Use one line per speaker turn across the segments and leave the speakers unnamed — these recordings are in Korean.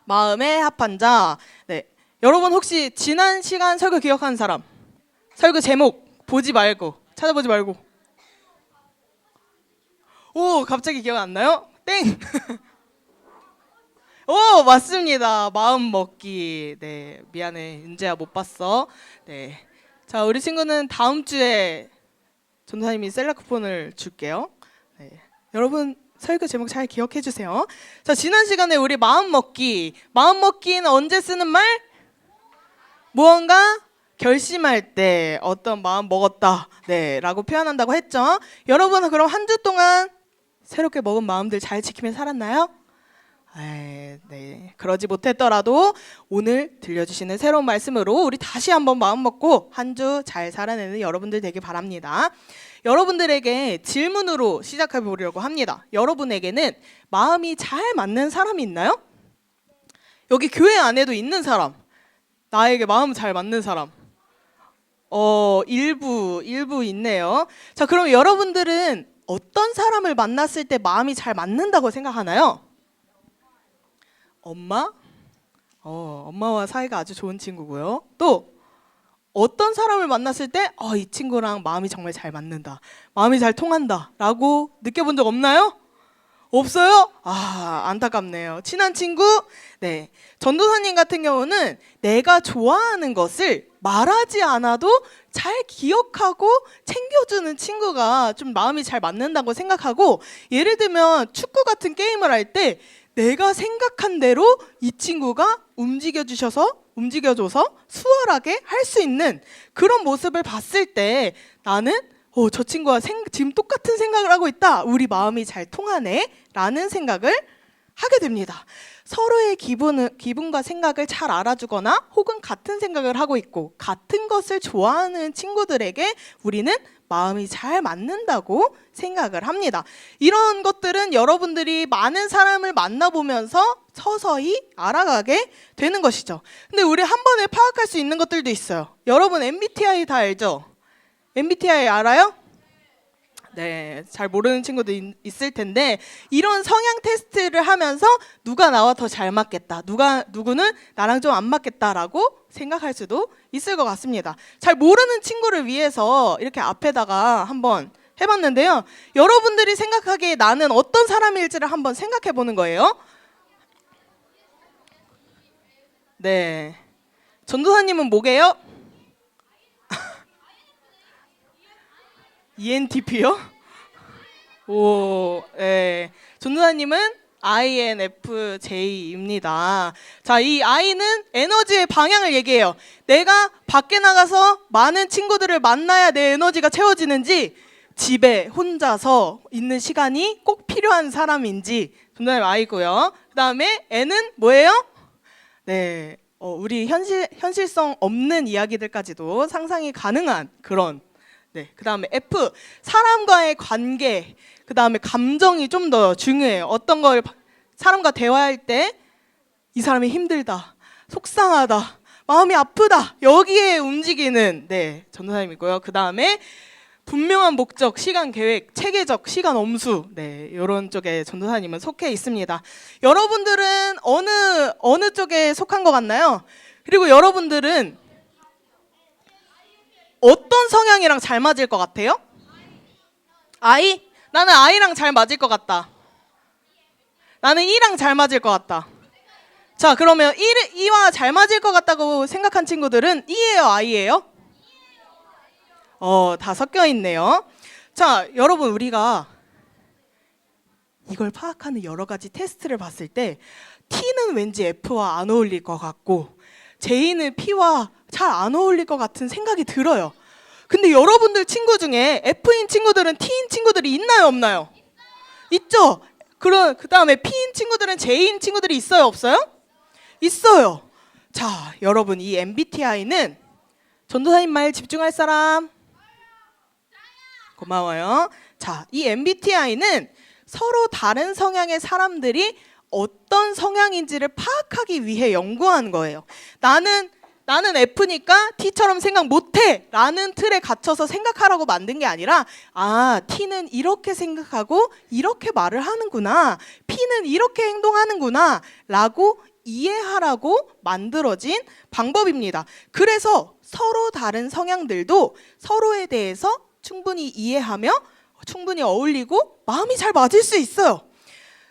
마음의 합한자. 네, 여러분 혹시 지난 시간 설교 기억하는 사람? 설교 제목 보지 말고 찾아보지 말고. 오, 갑자기 기억 안 나요? 땡. 오, 맞습니다. 마음 먹기. 네, 미안해 은재야 못 봤어. 네, 자 우리 친구는 다음 주에 전도사님이 셀렉트폰을 줄게요. 네, 여러분 설교 제목 잘 기억해 주세요. 자, 지난 시간에 우리 마음 먹기는 언제 쓰는 말? 무언가 결심할 때 어떤 마음 먹었다, 네, 라고 표현한다고 했죠. 여러분 그럼 한 주 동안 새롭게 먹은 마음들 잘 지키며 살았나요? 네, 그러지 못했더라도 오늘 들려주시는 새로운 말씀으로 우리 다시 한번 마음 먹고 한 주 잘 살아내는 여러분들 되길 바랍니다. 여러분들에게 질문으로 시작해 보려고 합니다. 여러분에게는 마음이 잘 맞는 사람이 있나요? 여기 교회 안에도 있는 사람, 나에게 마음 잘 맞는 사람, 일부 있네요. 자, 그럼 여러분들은 어떤 사람을 만났을 때 마음이 잘 맞는다고 생각하나요? 엄마? 엄마와 사이가 아주 좋은 친구고요. 또 어떤 사람을 만났을 때 이 친구랑 마음이 정말 잘 맞는다, 마음이 잘 통한다 라고 느껴본 적 없나요? 없어요? 안타깝네요. 친한 친구? 네, 전도사님 같은 경우는 내가 좋아하는 것을 말하지 않아도 잘 기억하고 챙겨주는 친구가 좀 마음이 잘 맞는다고 생각하고, 예를 들면 축구 같은 게임을 할 때 내가 생각한 대로 이 친구가 움직여줘서 수월하게 할 수 있는 그런 모습을 봤을 때 나는 저 친구가 지금 똑같은 생각을 하고 있다, 우리 마음이 잘 통하네 라는 생각을 하게 됩니다. 서로의 기분과 생각을 잘 알아주거나 혹은 같은 생각을 하고 있고 같은 것을 좋아하는 친구들에게 우리는 마음이 잘 맞는다고 생각을 합니다. 이런 것들은 여러분들이 많은 사람을 만나보면서 서서히 알아가게 되는 것이죠. 근데 우리 한 번에 파악할 수 있는 것들도 있어요. 여러분 MBTI 다 알죠? MBTI 알아요? 네, 잘 모르는 친구도 있을 텐데, 이런 성향 테스트를 하면서 누가 나와 더 잘 맞겠다, 누구는 나랑 좀 안 맞겠다라고 생각할 수도 있을 것 같습니다. 잘 모르는 친구를 위해서 이렇게 앞에다가 한번 해봤는데요. 여러분들이 생각하기에 나는 어떤 사람일지를 한번 생각해 보는 거예요. 네, 전도사님은 뭐게요? ENTP요? 오, 네. 전도사님은 INFJ입니다. 자, 이 I는 에너지의 방향을 얘기해요. 내가 밖에 나가서 많은 친구들을 만나야 내 에너지가 채워지는지, 집에 혼자서 있는 시간이 꼭 필요한 사람인지, 전도사님 I고요. 그 다음에 N은 뭐예요? 네, 우리 현실성 없는 이야기들까지도 상상이 가능한 그런, 네, 그 다음에 F, 사람과의 관계, 그 다음에 감정이 좀 더 중요해요. 어떤 걸 사람과 대화할 때 이 사람이 힘들다, 속상하다, 마음이 아프다, 여기에 움직이는, 네, 전도사님이고요. 그 다음에 분명한 목적, 시간 계획, 체계적 시간 엄수, 네, 이런 쪽에 전도사님은 속해 있습니다. 여러분들은 어느 쪽에 속한 것 같나요? 그리고 여러분들은 어떤 성향이랑 잘 맞을 것 같아요? I? 나는 I랑 잘 맞을 것 같다. 나는 E랑 잘 맞을 것 같다. 자, 그러면 E와 잘 맞을 것 같다고 생각한 친구들은 E예요, I예요? 다 섞여 있네요. 자, 여러분, 우리가 이걸 파악하는 여러 가지 테스트를 봤을 때 T는 왠지 F와 안 어울릴 것 같고 J는 P와 잘 안 어울릴 것 같은 생각이 들어요. 근데 여러분들 친구 중에 F인 친구들은 T인 친구들이 있나요, 없나요? 있죠? 그 다음에 P인 친구들은 J인 친구들이 있어요, 없어요? 있어요. 자, 여러분, 이 MBTI는 전도사님 말 집중할 사람? 고마워요. 자, 이 MBTI는 서로 다른 성향의 사람들이 어떤 성향인지를 파악하기 위해 연구한 거예요. 나는 F니까 T처럼 생각 못해 라는 틀에 갇혀서 생각하라고 만든 게 아니라, 아, T는 이렇게 생각하고 이렇게 말을 하는구나, P는 이렇게 행동하는구나 라고 이해하라고 만들어진 방법입니다. 그래서 서로 다른 성향들도 서로에 대해서 충분히 이해하며 충분히 어울리고 마음이 잘 맞을 수 있어요.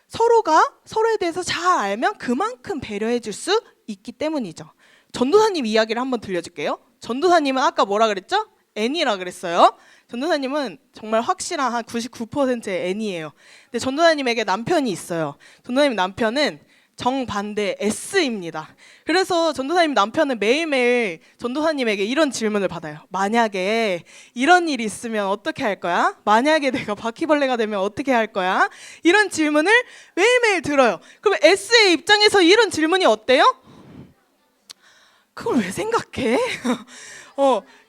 서로가 서로에 대해서 잘 알면 그만큼 배려해 줄 수 있기 때문이죠. 전도사님 이야기를 한번 들려줄게요. 전도사님은 아까 뭐라 그랬죠? N이라 그랬어요. 전도사님은 정말 확실한 한 99%의 N이에요. 근데 전도사님에게 남편이 있어요. 전도사님 남편은 정반대 S입니다. 그래서 전도사님 남편은 매일매일 전도사님에게 이런 질문을 받아요. 만약에 이런 일이 있으면 어떻게 할 거야? 만약에 내가 바퀴벌레가 되면 어떻게 할 거야? 이런 질문을 매일매일 들어요. 그럼 S의 입장에서 이런 질문이 어때요? 그걸 왜 생각해?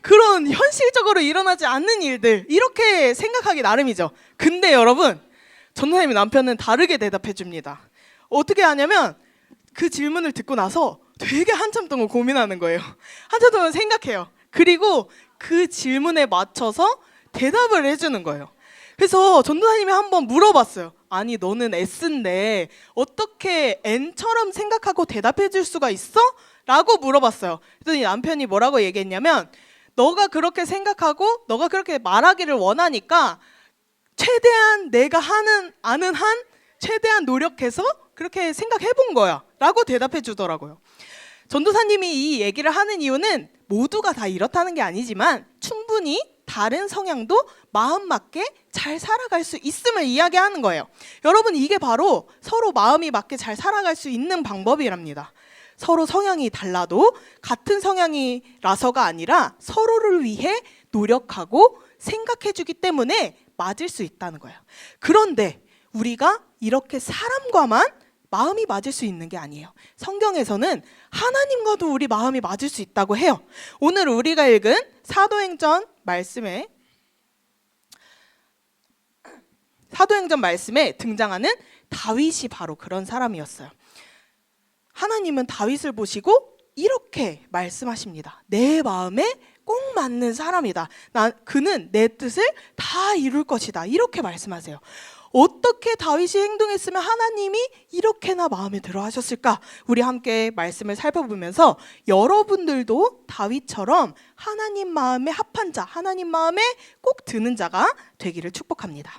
그런 현실적으로 일어나지 않는 일들, 이렇게 생각하기 나름이죠. 근데 여러분, 전도사님 남편은 다르게 대답해 줍니다. 어떻게 하냐면 그 질문을 듣고 나서 되게 한참 동안 고민하는 거예요. 한참 동안 생각해요. 그리고 그 질문에 맞춰서 대답을 해주는 거예요. 그래서 전도사님이 한번 물어봤어요. 아니, 너는 S인데 어떻게 N처럼 생각하고 대답해 줄 수가 있어? 라고 물어봤어요. 그랬더니 남편이 뭐라고 얘기했냐면, 너가 그렇게 생각하고 너가 그렇게 말하기를 원하니까 최대한 내가 아는 한 최대한 노력해서 그렇게 생각해 본 거야 라고 대답해 주더라고요. 전도사님이 이 얘기를 하는 이유는 모두가 다 이렇다는 게 아니지만 충분히 다른 성향도 마음 맞게 잘 살아갈 수 있음을 이야기하는 거예요. 여러분, 이게 바로 서로 마음이 맞게 잘 살아갈 수 있는 방법이랍니다. 서로 성향이 달라도 같은 성향이라서가 아니라 서로를 위해 노력하고 생각해 주기 때문에 맞을 수 있다는 거예요. 그런데 우리가 이렇게 사람과만 마음이 맞을 수 있는 게 아니에요. 성경에서는 하나님과도 우리 마음이 맞을 수 있다고 해요. 오늘 우리가 읽은 사도행전 말씀에 등장하는 다윗이 바로 그런 사람이었어요. 하나님은 다윗을 보시고 이렇게 말씀하십니다. 내 마음에 꼭 맞는 사람이다. 그는 내 뜻을 다 이룰 것이다. 이렇게 말씀하세요. 어떻게 다윗이 행동했으면 하나님이 이렇게나 마음에 들어 하셨을까? 우리 함께 말씀을 살펴보면서 여러분들도 다윗처럼 하나님 마음에 합한 자, 하나님 마음에 꼭 드는 자가 되기를 축복합니다.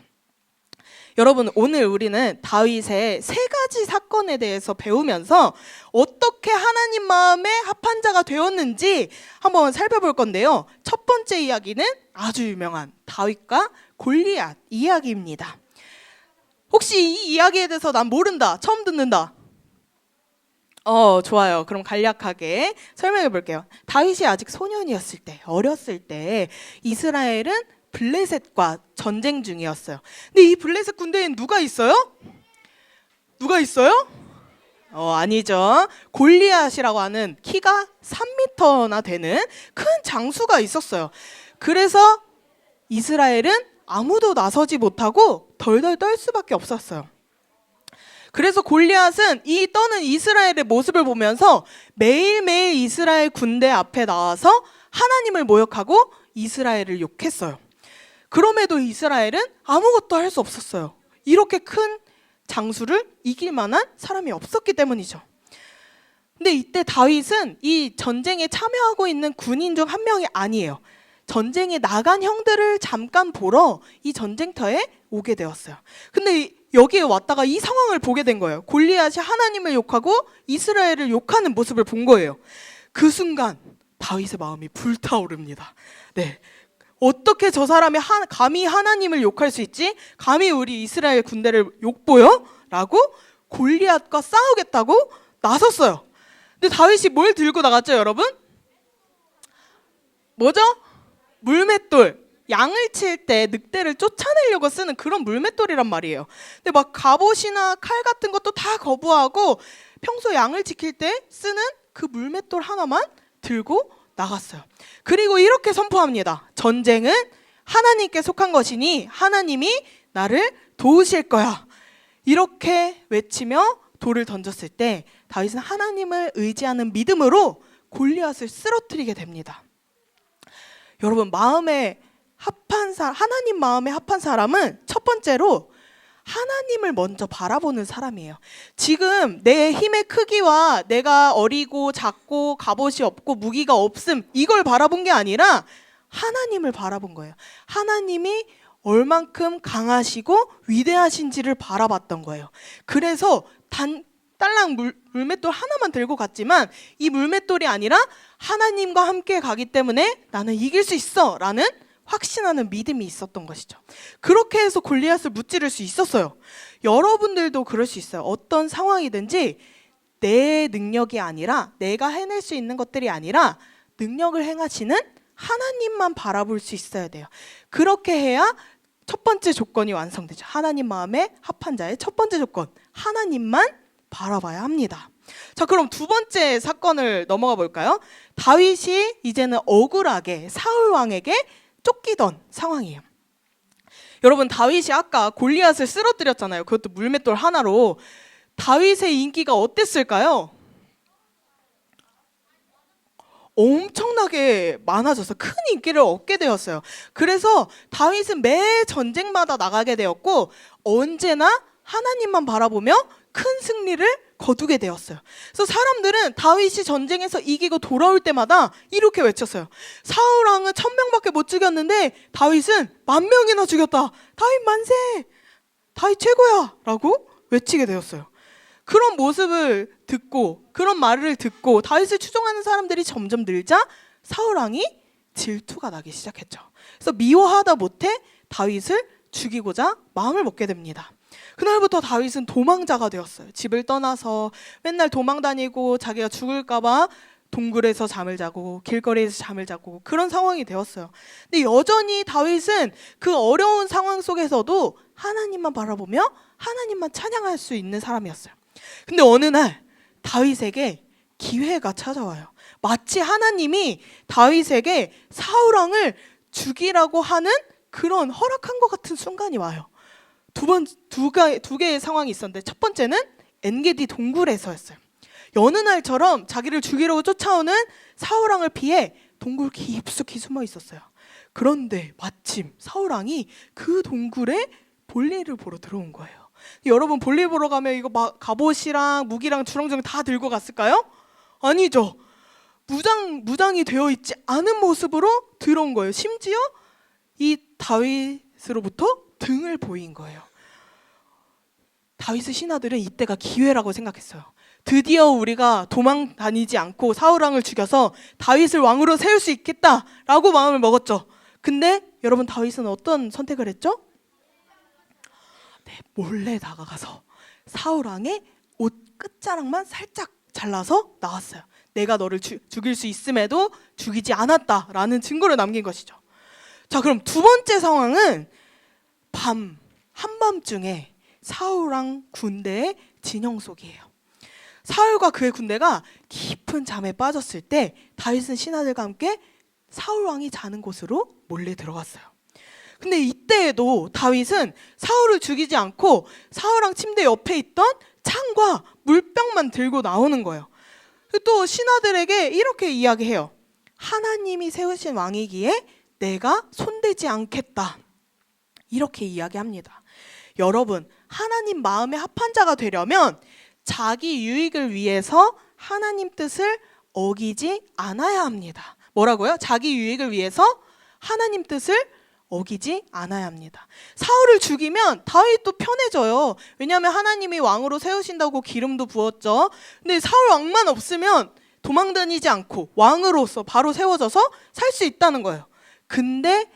여러분, 오늘 우리는 다윗의 3가지 사건에 대해서 배우면서 어떻게 하나님 마음에 합한 자가 되었는지 한번 살펴볼 건데요. 첫 번째 이야기는 아주 유명한 다윗과 골리앗 이야기입니다. 혹시 이 이야기에 대해서 난 모른다, 처음 듣는다? 좋아요. 그럼 간략하게 설명해 볼게요. 다윗이 아직 소년이었을 때, 어렸을 때 이스라엘은 블레셋과 전쟁 중이었어요. 근데 이 블레셋 군대엔 누가 있어요? 누가 있어요? 아니죠. 골리앗이라고 하는 키가 3m나 되는 큰 장수가 있었어요. 그래서 이스라엘은 아무도 나서지 못하고 덜덜 떨 수밖에 없었어요. 그래서 골리앗은 이 떠는 이스라엘의 모습을 보면서 매일매일 이스라엘 군대 앞에 나와서 하나님을 모욕하고 이스라엘을 욕했어요. 그럼에도 이스라엘은 아무것도 할 수 없었어요. 이렇게 큰 장수를 이길 만한 사람이 없었기 때문이죠. 근데 이때 다윗은 이 전쟁에 참여하고 있는 군인 중 한 명이 아니에요. 전쟁에 나간 형들을 잠깐 보러 이 전쟁터에 오게 되었어요. 근데 여기에 왔다가 이 상황을 보게 된 거예요. 골리앗이 하나님을 욕하고 이스라엘을 욕하는 모습을 본 거예요. 그 순간 다윗의 마음이 불타오릅니다. 네. 어떻게 저 사람이 감히 하나님을 욕할 수 있지? 감히 우리 이스라엘 군대를 욕보여? 라고 골리앗과 싸우겠다고 나섰어요. 근데 다윗이 뭘 들고 나갔죠, 여러분? 뭐죠? 물맷돌, 양을 칠 때 늑대를 쫓아내려고 쓰는 그런 물맷돌이란 말이에요. 근데 막 갑옷이나 칼 같은 것도 다 거부하고 평소 양을 지킬 때 쓰는 그 물맷돌 하나만 들고 나갔어요. 그리고 이렇게 선포합니다. 전쟁은 하나님께 속한 것이니 하나님이 나를 도우실 거야. 이렇게 외치며 돌을 던졌을 때 다윗은 하나님을 의지하는 믿음으로 골리앗을 쓰러뜨리게 됩니다. 여러분, 하나님 마음에 합한 사람은 첫 번째로 하나님을 먼저 바라보는 사람이에요. 지금 내 힘의 크기와 내가 어리고 작고 갑옷이 없고 무기가 없음, 이걸 바라본 게 아니라 하나님을 바라본 거예요. 하나님이 얼만큼 강하시고 위대하신지를 바라봤던 거예요. 그래서 딸랑 물맷돌 하나만 들고 갔지만 이 물맷돌이 아니라 하나님과 함께 가기 때문에 나는 이길 수 있어 라는 확신하는 믿음이 있었던 것이죠. 그렇게 해서 골리앗을 무찌를 수 있었어요. 여러분들도 그럴 수 있어요. 어떤 상황이든지 내 능력이 아니라, 내가 해낼 수 있는 것들이 아니라 능력을 행하시는 하나님만 바라볼 수 있어야 돼요. 그렇게 해야 첫 번째 조건이 완성되죠. 하나님 마음에 합한 자의 첫 번째 조건, 하나님만 바라봐야 합니다. 자, 그럼 두 번째 사건을 넘어가 볼까요? 다윗이 이제는 억울하게 사울 왕에게 쫓기던 상황이에요. 여러분, 다윗이 아까 골리앗을 쓰러뜨렸잖아요. 그것도 물맷돌 하나로. 다윗의 인기가 어땠을까요? 엄청나게 많아져서 큰 인기를 얻게 되었어요. 그래서 다윗은 매 전쟁마다 나가게 되었고 언제나 하나님만 바라보며 큰 승리를 거두게 되었어요. 그래서 사람들은 다윗이 전쟁에서 이기고 돌아올 때마다 이렇게 외쳤어요. 사울 왕은 1000명밖에 못 죽였는데 다윗은 10,000명이나 죽였다. 다윗 만세! 다윗 최고야! 라고 외치게 되었어요. 그런 모습을 듣고, 그런 말을 듣고 다윗을 추종하는 사람들이 점점 늘자 사울 왕이 질투가 나기 시작했죠. 그래서 미워하다 못해 다윗을 죽이고자 마음을 먹게 됩니다. 그날부터 다윗은 도망자가 되었어요. 집을 떠나서 맨날 도망다니고 자기가 죽을까봐 동굴에서 잠을 자고 길거리에서 잠을 자고 그런 상황이 되었어요. 근데 여전히 다윗은 그 어려운 상황 속에서도 하나님만 바라보며 하나님만 찬양할 수 있는 사람이었어요. 근데 어느 날 다윗에게 기회가 찾아와요. 마치 하나님이 다윗에게 사울 왕을 죽이라고 하는 그런 허락한 것 같은 순간이 와요. 두 개의 상황이 있었는데 첫 번째는 엔게디 동굴에서였어요. 여느 날처럼 자기를 죽이려고 쫓아오는 사울 왕을 피해 동굴 깊숙이 숨어 있었어요. 그런데 마침 사울 왕이 그 동굴에 볼일을 보러 들어온 거예요. 여러분, 볼일 보러 가면 이거 막 갑옷이랑 무기랑 주렁주렁 다 들고 갔을까요? 아니죠. 무장이 되어 있지 않은 모습으로 들어온 거예요. 심지어 이 다윗으로부터 등을 보인 거예요. 다윗의 신하들은 이때가 기회라고 생각했어요. 드디어 우리가 도망 다니지 않고 사울 왕을 죽여서 다윗을 왕으로 세울 수 있겠다라고 마음을 먹었죠. 근데 여러분, 다윗은 어떤 선택을 했죠? 네, 몰래 다가가서 사울 왕의 옷 끝자락만 살짝 잘라서 나왔어요. 내가 너를 죽일 수 있음에도 죽이지 않았다라는 증거를 남긴 것이죠. 자, 그럼 두 번째 상황은 한밤중에 사울 왕 군대의 진영 속이에요. 사울과 그의 군대가 깊은 잠에 빠졌을 때 다윗은 신하들과 함께 사울 왕이 자는 곳으로 몰래 들어갔어요. 근데 이때에도 다윗은 사울을 죽이지 않고 사울 왕 침대 옆에 있던 창과 물병만 들고 나오는 거예요. 또 신하들에게 이렇게 이야기해요. 하나님이 세우신 왕이기에 내가 손대지 않겠다. 이렇게 이야기합니다. 여러분, 하나님 마음에 합한 자가 되려면 자기 유익을 위해서 하나님 뜻을 어기지 않아야 합니다. 뭐라고요? 자기 유익을 위해서 하나님 뜻을 어기지 않아야 합니다. 사울을 죽이면 다윗도 편해져요. 왜냐하면 하나님이 왕으로 세우신다고 기름도 부었죠. 근데 사울 왕만 없으면 도망다니지 않고 왕으로서 바로 세워져서 살 수 있다는 거예요. 근데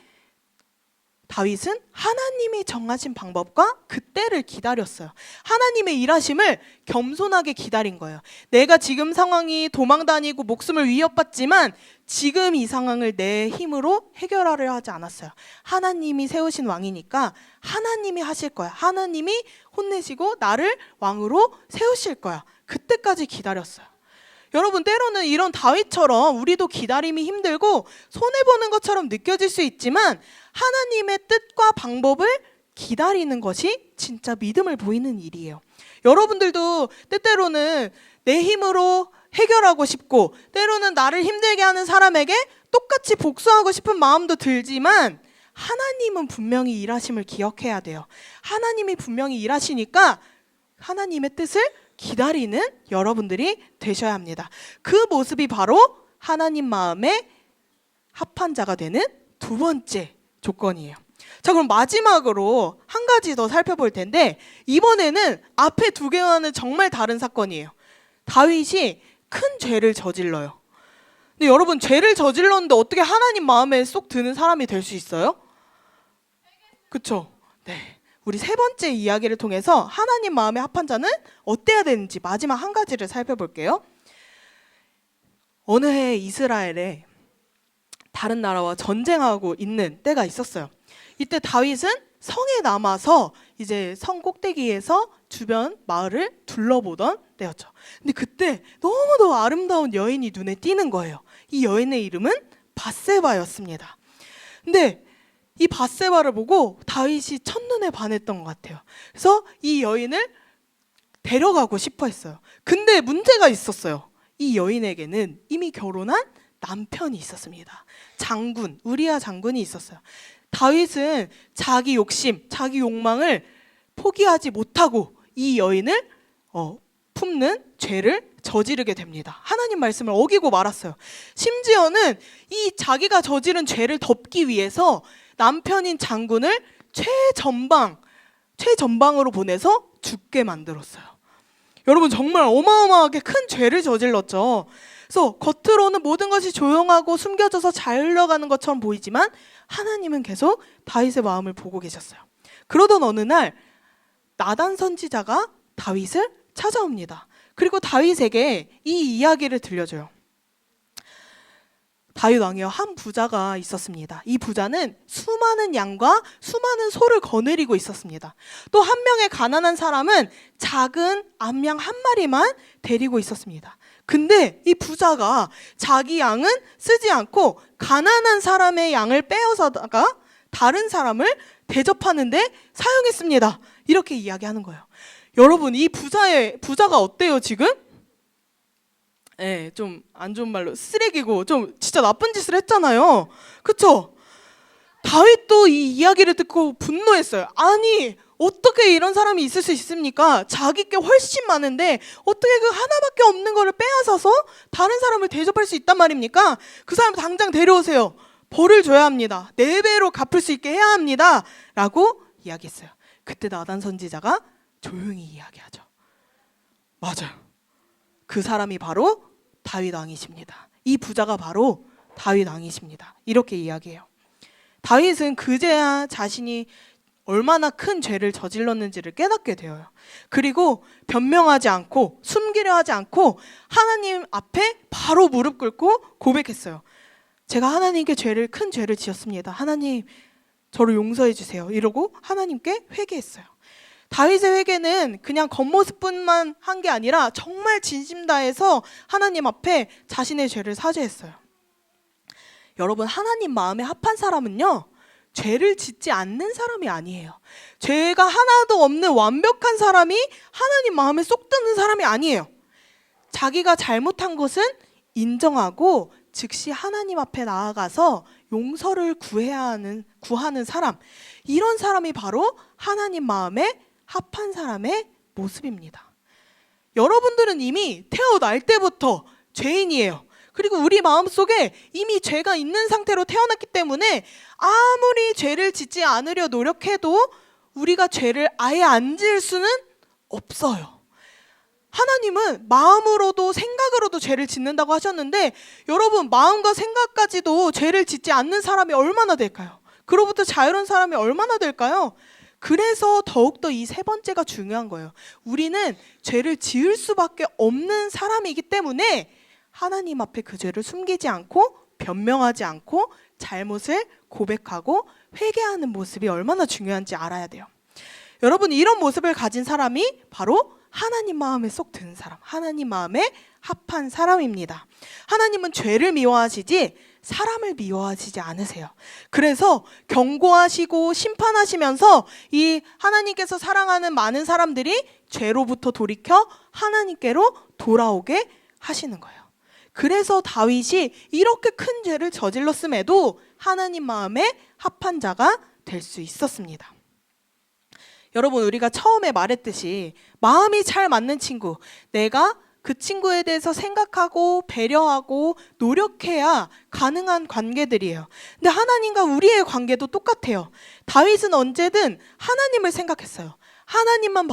다윗은 하나님이 정하신 방법과 그때를 기다렸어요. 하나님의 일하심을 겸손하게 기다린 거예요. 내가 지금 상황이 도망다니고 목숨을 위협받지만 지금 이 상황을 내 힘으로 해결하려 하지 않았어요. 하나님이 세우신 왕이니까 하나님이 하실 거야. 하나님이 혼내시고 나를 왕으로 세우실 거야. 그때까지 기다렸어요. 여러분, 때로는 이런 다윗처럼 우리도 기다림이 힘들고 손해보는 것처럼 느껴질 수 있지만 하나님의 뜻과 방법을 기다리는 것이 진짜 믿음을 보이는 일이에요. 여러분들도 때때로는 내 힘으로 해결하고 싶고 때로는 나를 힘들게 하는 사람에게 똑같이 복수하고 싶은 마음도 들지만 하나님은 분명히 일하심을 기억해야 돼요. 하나님이 분명히 일하시니까 하나님의 뜻을 기다리는 여러분들이 되셔야 합니다. 그 모습이 바로 하나님 마음에 합한 자가 되는 두 번째 조건이에요. 자, 그럼 마지막으로 한 가지 더 살펴볼 텐데 이번에는 앞에 두 개와는 정말 다른 사건이에요. 다윗이 큰 죄를 저질러요. 근데 여러분, 죄를 저질렀는데 어떻게 하나님 마음에 쏙 드는 사람이 될 수 있어요? 그쵸? 네. 우리 세 번째 이야기를 통해서 하나님 마음에 합한 자는 어때야 되는지 마지막 한 가지를 살펴볼게요. 어느 해 이스라엘에 다른 나라와 전쟁하고 있는 때가 있었어요. 이때 다윗은 성에 남아서 이제 성 꼭대기에서 주변 마을을 둘러보던 때였죠. 근데 그때 너무도 아름다운 여인이 눈에 띄는 거예요. 이 여인의 이름은 밧세바였습니다. 근데 이 밧세바를 보고 다윗이 첫눈에 반했던 것 같아요. 그래서 이 여인을 데려가고 싶어 했어요. 근데 문제가 있었어요. 이 여인에게는 이미 결혼한 남편이 있었습니다. 장군, 우리아 장군이 있었어요. 다윗은 자기 욕심, 자기 욕망을 포기하지 못하고 이 여인을 품는 죄를 저지르게 됩니다. 하나님 말씀을 어기고 말았어요. 심지어는 이 자기가 저지른 죄를 덮기 위해서 남편인 장군을 최전방으로 보내서 죽게 만들었어요. 여러분, 정말 어마어마하게 큰 죄를 저질렀죠. 그래서 겉으로는 모든 것이 조용하고 숨겨져서 잘 흘러가는 것처럼 보이지만 하나님은 계속 다윗의 마음을 보고 계셨어요. 그러던 어느 날 나단 선지자가 다윗을 찾아옵니다. 그리고 다윗에게 이 이야기를 들려줘요. 다윗 왕이요, 한 부자가 있었습니다. 이 부자는 수많은 양과 수많은 소를 거느리고 있었습니다. 또 한 명의 가난한 사람은 작은 암양 한 마리만 데리고 있었습니다. 근데 이 부자가 자기 양은 쓰지 않고 가난한 사람의 양을 빼앗아다가 다른 사람을 대접하는데 사용했습니다. 이렇게 이야기하는 거예요. 여러분, 이 부자가 어때요 지금? 네, 좀 안 좋은 말로 쓰레기고 좀 진짜 나쁜 짓을 했잖아요. 그쵸? 다윗도 이 이야기를 듣고 분노했어요. 아니, 어떻게 이런 사람이 있을 수 있습니까? 자기 게 훨씬 많은데 어떻게 그 하나밖에 없는 거를 빼앗아서 다른 사람을 대접할 수 있단 말입니까? 그 사람 당장 데려오세요. 벌을 줘야 합니다. 4배로 갚을 수 있게 해야 합니다. 라고 이야기했어요. 그때 나단 선지자가 조용히 이야기하죠. 맞아요. 그 사람이 바로 다윗 왕이십니다. 이 부자가 바로 다윗 왕이십니다. 이렇게 이야기해요. 다윗은 그제야 자신이 얼마나 큰 죄를 저질렀는지를 깨닫게 되어요. 그리고 변명하지 않고 숨기려 하지 않고 하나님 앞에 바로 무릎 꿇고 고백했어요. 제가 하나님께 큰 죄를 지었습니다. 하나님, 저를 용서해 주세요. 이러고 하나님께 회개했어요. 다윗의 회개는 그냥 겉모습뿐만 한 게 아니라 정말 진심 다해서 하나님 앞에 자신의 죄를 사죄했어요. 여러분, 하나님 마음에 합한 사람은요, 죄를 짓지 않는 사람이 아니에요. 죄가 하나도 없는 완벽한 사람이 하나님 마음에 쏙 드는 사람이 아니에요. 자기가 잘못한 것은 인정하고 즉시 하나님 앞에 나아가서 용서를 구하는 사람, 이런 사람이 바로 하나님 마음에 합한 사람의 모습입니다. 여러분들은 이미 태어날 때부터 죄인이에요. 그리고 우리 마음속에 이미 죄가 있는 상태로 태어났기 때문에 아무리 죄를 짓지 않으려 노력해도 우리가 죄를 아예 안 지을 수는 없어요. 하나님은 마음으로도 생각으로도 죄를 짓는다고 하셨는데 여러분, 마음과 생각까지도 죄를 짓지 않는 사람이 얼마나 될까요? 그로부터 자유로운 사람이 얼마나 될까요? 그래서 더욱더 이 세 번째가 중요한 거예요. 우리는 죄를 지을 수밖에 없는 사람이기 때문에 하나님 앞에 그 죄를 숨기지 않고 변명하지 않고 잘못을 고백하고 회개하는 모습이 얼마나 중요한지 알아야 돼요. 여러분, 이런 모습을 가진 사람이 바로 하나님 마음에 쏙 드는 사람, 하나님 마음에 합한 사람입니다. 하나님은 죄를 미워하시지 사람을 미워하시지 않으세요. 그래서 경고하시고 심판하시면서 이 하나님께서 사랑하는 많은 사람들이 죄로부터 돌이켜 하나님께로 돌아오게 하시는 거예요. 그래서 다윗이 이렇게 큰 죄를 저질렀음에도 하나님 마음에 합한 자가 될 수 있었습니다. 여러분, 우리가 처음에 말했듯이 마음이 잘 맞는 친구, 내가 그 친구에 대해서 생각하고 배려하고 노력해야 가능한 관계들이에요. 근데 하나님과 우리의 관계도 똑같아요. 다윗은 언제든 하나님을 생각했어요. 하나님만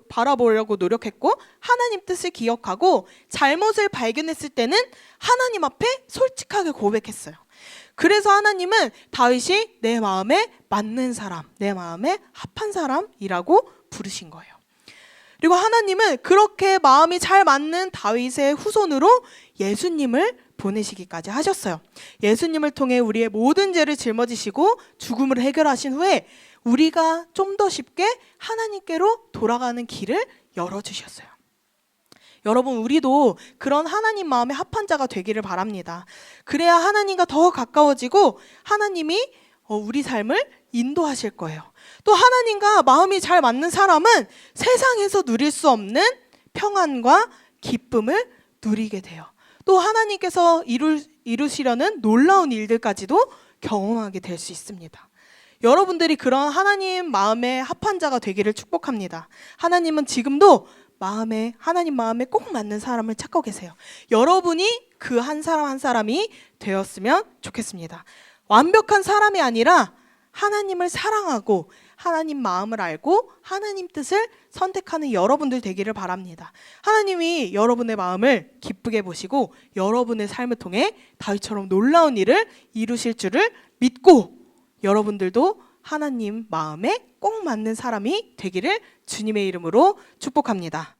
바라보려고 노력했고 하나님 뜻을 기억하고 잘못을 발견했을 때는 하나님 앞에 솔직하게 고백했어요. 그래서 하나님은 다윗이 내 마음에 맞는 사람, 내 마음에 합한 사람이라고 부르신 거예요. 그리고 하나님은 그렇게 마음이 잘 맞는 다윗의 후손으로 예수님을 보내시기까지 하셨어요. 예수님을 통해 우리의 모든 죄를 짊어지시고 죽음을 해결하신 후에 우리가 좀 더 쉽게 하나님께로 돌아가는 길을 열어주셨어요. 여러분, 우리도 그런 하나님 마음에 합한 자가 되기를 바랍니다. 그래야 하나님과 더 가까워지고 하나님이 우리 삶을 인도하실 거예요. 또 하나님과 마음이 잘 맞는 사람은 세상에서 누릴 수 없는 평안과 기쁨을 누리게 돼요. 또 하나님께서 이루시려는 놀라운 일들까지도 경험하게 될 수 있습니다. 여러분들이 그런 하나님 마음에 합한 자가 되기를 축복합니다. 하나님은 지금도 하나님 마음에 꼭 맞는 사람을 찾고 계세요. 여러분이 그 한 사람 한 사람이 되었으면 좋겠습니다. 완벽한 사람이 아니라 하나님을 사랑하고 하나님 마음을 알고 하나님 뜻을 선택하는 여러분들 되기를 바랍니다. 하나님이 여러분의 마음을 기쁘게 보시고 여러분의 삶을 통해 다윗처럼 놀라운 일을 이루실 줄을 믿고 여러분들도 하나님 마음에 꼭 맞는 사람이 되기를 주님의 이름으로 축복합니다.